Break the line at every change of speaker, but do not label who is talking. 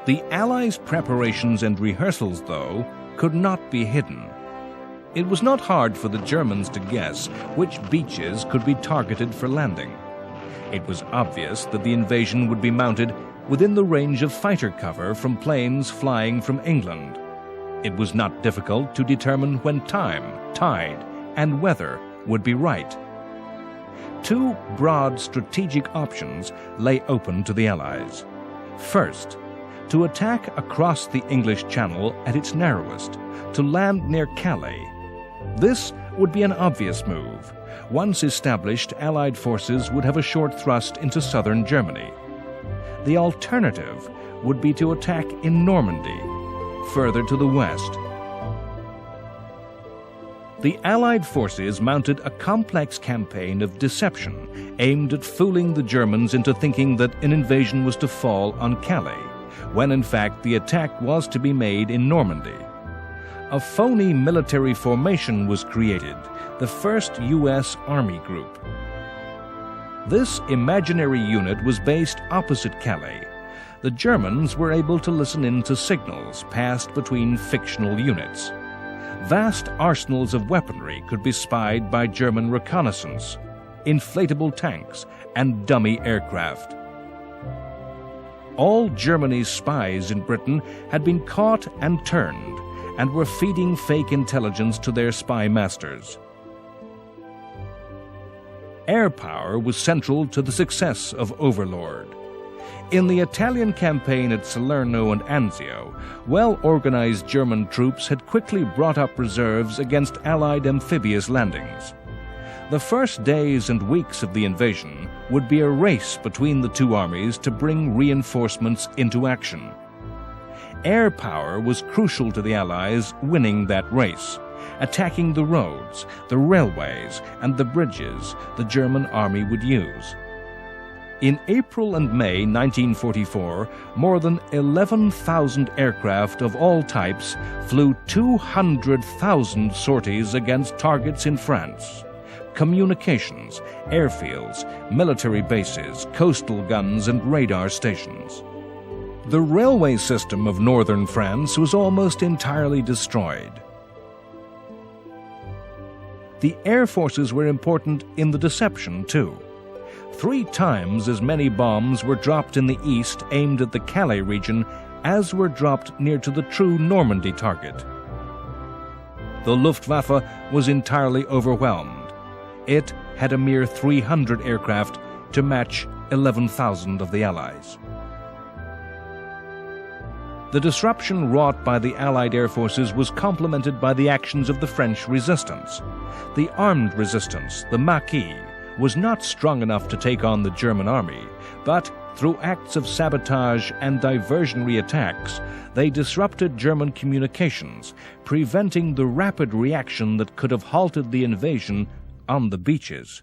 The Allies' preparations and rehearsals, though, could not be hidden. It was not hard for the Germans to guess which beaches could be targeted for landing. It was obvious that the invasion would be mounted within the range of fighter cover from planes flying from England. It was not difficult to determine when time, tide, and weather would be right. Two broad strategic options lay open to the Allies. First, to attack across the English Channel at its narrowest, to land near Calais. This would be an obvious move. Once established, Allied forces would have a short thrust into southern Germany. The alternative would be to attack in Normandy, further to the west. The Allied forces mounted a complex campaign of deception aimed at fooling the Germans into thinking that an invasion was to fall on Calais, when in fact the attack was to be made in Normandy. A phony military formation was created, the 1st U.S. Army Group. This imaginary unit was based opposite Calais. The Germans were able to listen in to signals passed between fictional units. Vast arsenals of weaponry could be spied by German reconnaissance, inflatable tanks, and dummy aircraft. All Germany's spies in Britain had been caught and turned, and were feeding fake intelligence to their spy masters. Air power was central to the success of Overlord. In the Italian campaign at Salerno and Anzio, well-organized German troops had quickly brought up reserves against Allied amphibious landings. The first days and weeks of the invasion would be a race between the two armies to bring reinforcements into action. Air power was crucial to the Allies winning that race, attacking the roads, the railways, and the bridges the German army would use. In April and May 1944, more than 11,000 aircraft of all types flew 200,000 sorties against targets in France. Communications, airfields, military bases, coastal guns, and radar stations. The railway system of northern France was almost entirely destroyed. The air forces were important in the deception, too. 3 times as many bombs were dropped in the east aimed at the Calais region as were dropped near to the true Normandy target. The Luftwaffe was entirely overwhelmed. It had a mere 300 aircraft to match 11,000 of the Allies. The disruption wrought by the Allied air forces was complemented by the actions of the French resistance. The armed resistance, the Maquis, was not strong enough to take on the German army, but through acts of sabotage and diversionary attacks, they disrupted German communications, preventing the rapid reaction that could have halted the invasion on the beaches.